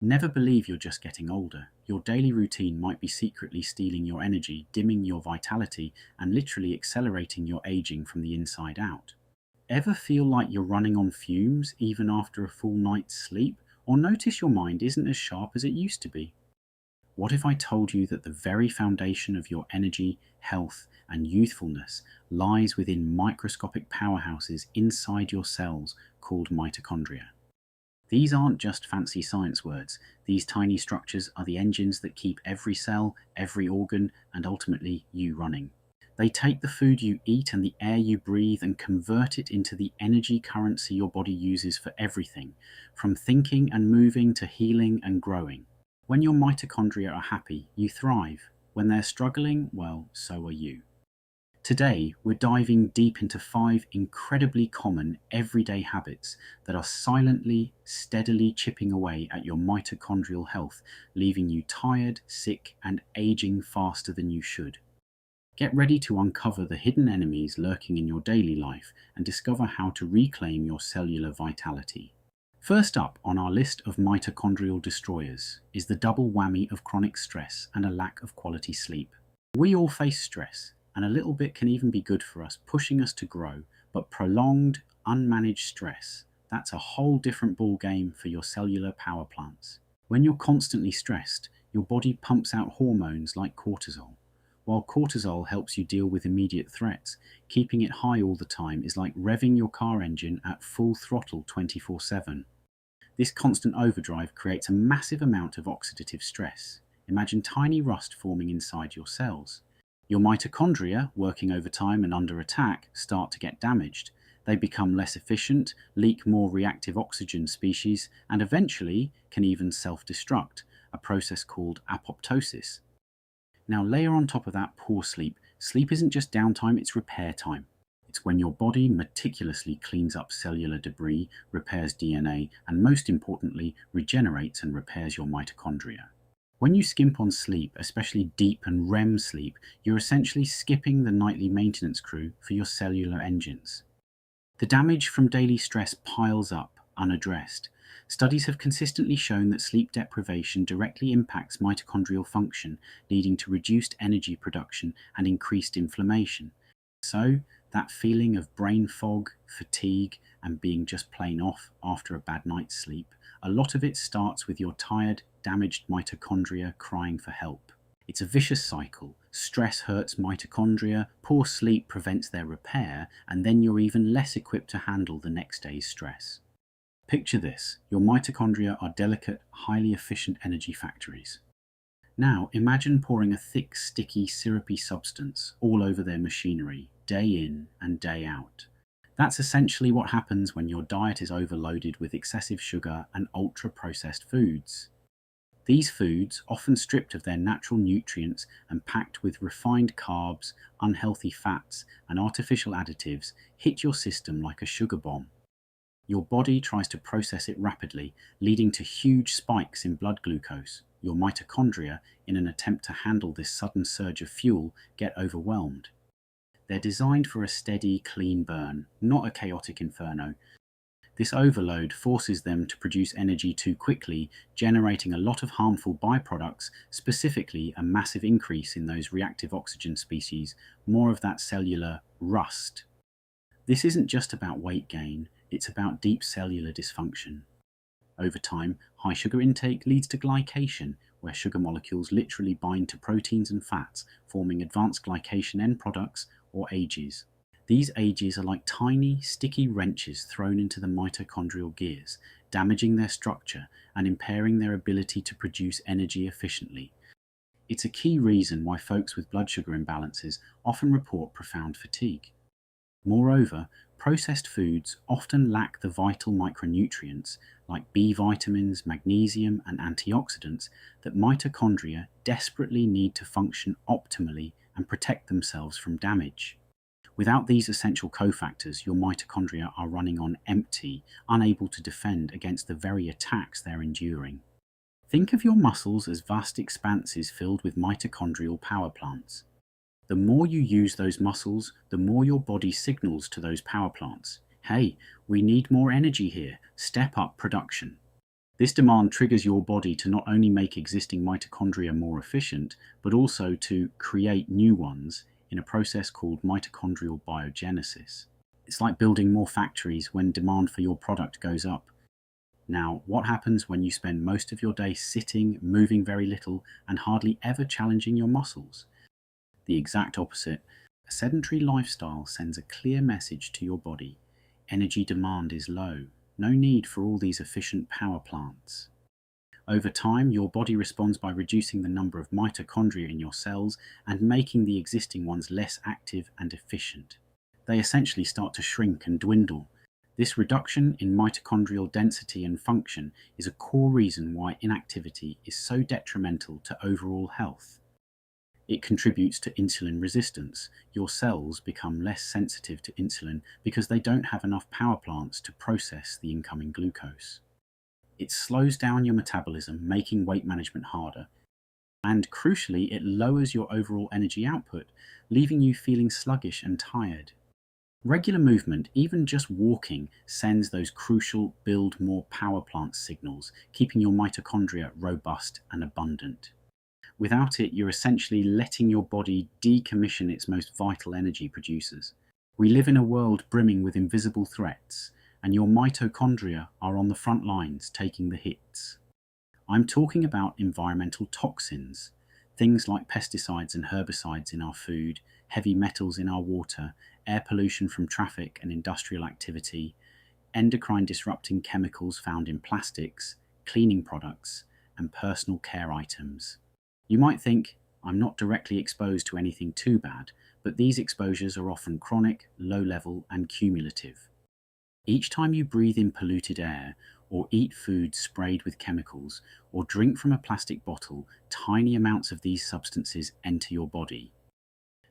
Never believe you're just getting older. Your daily routine might be secretly stealing your energy, dimming your vitality, and literally accelerating your aging from the inside out. Ever feel like you're running on fumes even after a full night's sleep? Or notice your mind isn't as sharp as it used to be? What if I told you that the very foundation of your energy, health, and youthfulness lies within microscopic powerhouses inside your cells called mitochondria? These aren't just fancy science words. These tiny structures are the engines that keep every cell, every organ, and ultimately you running. They take the food you eat and the air you breathe and convert it into the energy currency your body uses for everything, from thinking and moving to healing and growing. When your mitochondria are happy, you thrive. When they're struggling, well, so are you. Today, we're diving deep into 5 incredibly common everyday habits that are silently, steadily chipping away at your mitochondrial health, leaving you tired, sick, and aging faster than you should. Get ready to uncover the hidden enemies lurking in your daily life and discover how to reclaim your cellular vitality. First up on our list of mitochondrial destroyers is the double whammy of chronic stress and a lack of quality sleep. We all face stress, and a little bit can even be good for us, pushing us to grow, but prolonged, unmanaged stress, that's a whole different ballgame for your cellular power plants. When you're constantly stressed, your body pumps out hormones like cortisol. While cortisol helps you deal with immediate threats, keeping it high all the time is like revving your car engine at full throttle 24/7. This constant overdrive creates a massive amount of oxidative stress. Imagine tiny rust forming inside your cells. Your mitochondria, working overtime and under attack, start to get damaged. They become less efficient, leak more reactive oxygen species, and eventually can even self-destruct, a process called apoptosis. Now layer on top of that poor sleep. Sleep isn't just downtime, it's repair time. It's when your body meticulously cleans up cellular debris, repairs DNA, and most importantly, regenerates and repairs your mitochondria. When you skimp on sleep, especially deep and REM sleep, you're essentially skipping the nightly maintenance crew for your cellular engines. The damage from daily stress piles up, unaddressed. Studies have consistently shown that sleep deprivation directly impacts mitochondrial function, leading to reduced energy production and increased inflammation. So, that feeling of brain fog, fatigue, and being just plain off after a bad night's sleep, a lot of it starts with your tired, damaged mitochondria crying for help. It's a vicious cycle. Stress hurts mitochondria, poor sleep prevents their repair, and then you're even less equipped to handle the next day's stress. Picture this: your mitochondria are delicate, highly efficient energy factories. Now imagine pouring a thick, sticky, syrupy substance all over their machinery, day in and day out. That's essentially what happens when your diet is overloaded with excessive sugar and ultra-processed foods. These foods, often stripped of their natural nutrients and packed with refined carbs, unhealthy fats, and artificial additives, hit your system like a sugar bomb. Your body tries to process it rapidly, leading to huge spikes in blood glucose. Your mitochondria, in an attempt to handle this sudden surge of fuel, get overwhelmed. They're designed for a steady, clean burn, not a chaotic inferno. This overload forces them to produce energy too quickly, generating a lot of harmful byproducts, specifically a massive increase in those reactive oxygen species, more of that cellular rust. This isn't just about weight gain, it's about deep cellular dysfunction. Over time, high sugar intake leads to glycation, where sugar molecules literally bind to proteins and fats, forming advanced glycation end products, or AGEs. These AGEs are like tiny, sticky wrenches thrown into the mitochondrial gears, damaging their structure and impairing their ability to produce energy efficiently. It's a key reason why folks with blood sugar imbalances often report profound fatigue. Moreover, processed foods often lack the vital micronutrients like B vitamins, magnesium, and antioxidants that mitochondria desperately need to function optimally and protect themselves from damage. Without these essential cofactors, your mitochondria are running on empty, unable to defend against the very attacks they're enduring. Think of your muscles as vast expanses filled with mitochondrial power plants. The more you use those muscles, the more your body signals to those power plants, hey, we need more energy here, step up production. This demand triggers your body to not only make existing mitochondria more efficient, but also to create new ones in a process called mitochondrial biogenesis. It's like building more factories when demand for your product goes up. Now, what happens when you spend most of your day sitting, moving very little, and hardly ever challenging your muscles? The exact opposite. A sedentary lifestyle sends a clear message to your body. Energy demand is low. No need for all these efficient power plants. Over time, your body responds by reducing the number of mitochondria in your cells and making the existing ones less active and efficient. They essentially start to shrink and dwindle. This reduction in mitochondrial density and function is a core reason why inactivity is so detrimental to overall health. It contributes to insulin resistance. Your cells become less sensitive to insulin because they don't have enough power plants to process the incoming glucose. It slows down your metabolism, making weight management harder. And crucially, it lowers your overall energy output, leaving you feeling sluggish and tired. Regular movement, even just walking, sends those crucial build more power plant signals, keeping your mitochondria robust and abundant. Without it, you're essentially letting your body decommission its most vital energy producers. We live in a world brimming with invisible threats, and your mitochondria are on the front lines taking the hits. I'm talking about environmental toxins, things like pesticides and herbicides in our food, heavy metals in our water, air pollution from traffic and industrial activity, endocrine disrupting chemicals found in plastics, cleaning products, and personal care items. You might think, I'm not directly exposed to anything too bad, but these exposures are often chronic, low level, and cumulative. Each time you breathe in polluted air, or eat food sprayed with chemicals, or drink from a plastic bottle, tiny amounts of these substances enter your body.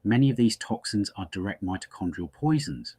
Many of these toxins are direct mitochondrial poisons.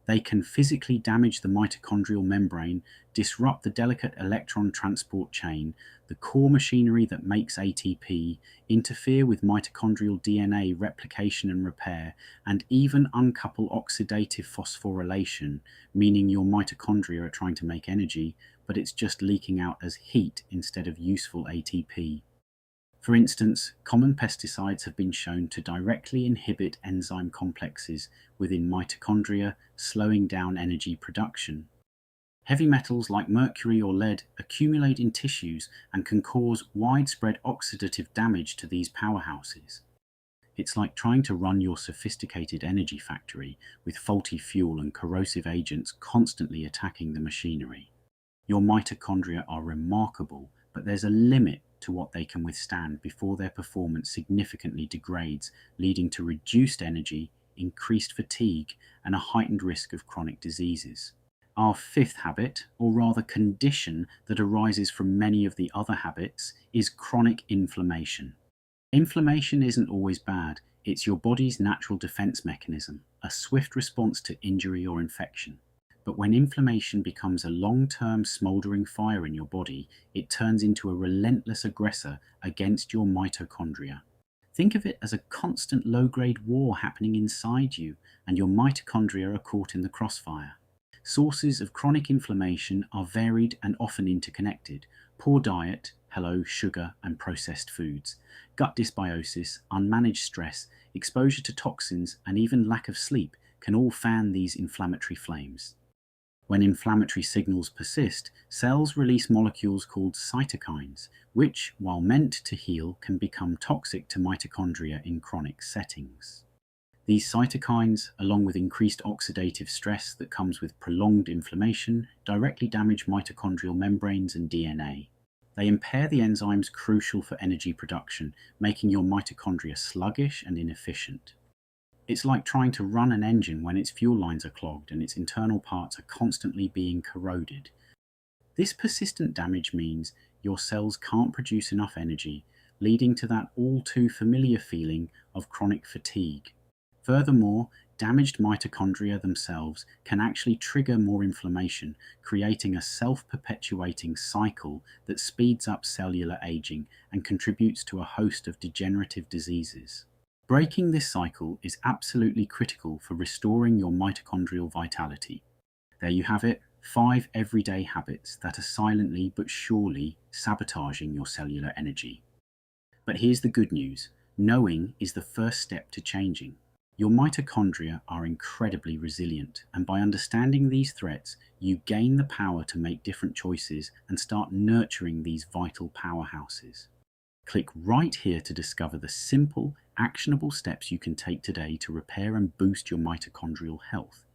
They can physically damage the mitochondrial membrane, disrupt the delicate electron transport chain, the core machinery that makes ATP, interfere with mitochondrial DNA replication and repair, and even uncouple oxidative phosphorylation, meaning your mitochondria are trying to make energy, but it's just leaking out as heat instead of useful ATP. For instance, common pesticides have been shown to directly inhibit enzyme complexes within mitochondria, slowing down energy production. Heavy metals like mercury or lead accumulate in tissues and can cause widespread oxidative damage to these powerhouses. It's like trying to run your sophisticated energy factory with faulty fuel and corrosive agents constantly attacking the machinery. Your mitochondria are remarkable, but there's a limit to what they can withstand before their performance significantly degrades, leading to reduced energy, increased fatigue, and a heightened risk of chronic diseases. Our fifth habit, or rather condition, that arises from many of the other habits is chronic inflammation. Inflammation isn't always bad. It's your body's natural defense mechanism, a swift response to injury or infection. But when inflammation becomes a long-term smoldering fire in your body, it turns into a relentless aggressor against your mitochondria. Think of it as a constant low-grade war happening inside you, and your mitochondria are caught in the crossfire. Sources of chronic inflammation are varied and often interconnected. Poor diet, hello, sugar and processed foods, gut dysbiosis, unmanaged stress, exposure to toxins, and even lack of sleep can all fan these inflammatory flames. When inflammatory signals persist, cells release molecules called cytokines, which, while meant to heal, can become toxic to mitochondria in chronic settings. These cytokines, along with increased oxidative stress that comes with prolonged inflammation, directly damage mitochondrial membranes and DNA. They impair the enzymes crucial for energy production, making your mitochondria sluggish and inefficient. It's like trying to run an engine when its fuel lines are clogged and its internal parts are constantly being corroded. This persistent damage means your cells can't produce enough energy, leading to that all too familiar feeling of chronic fatigue. Furthermore, damaged mitochondria themselves can actually trigger more inflammation, creating a self-perpetuating cycle that speeds up cellular aging and contributes to a host of degenerative diseases. Breaking this cycle is absolutely critical for restoring your mitochondrial vitality. There you have it, 5 everyday habits that are silently but surely sabotaging your cellular energy. But here's the good news. Knowing is the first step to changing. Your mitochondria are incredibly resilient, and by understanding these threats, you gain the power to make different choices and start nurturing these vital powerhouses. Click right here to discover the simple, actionable steps you can take today to repair and boost your mitochondrial health.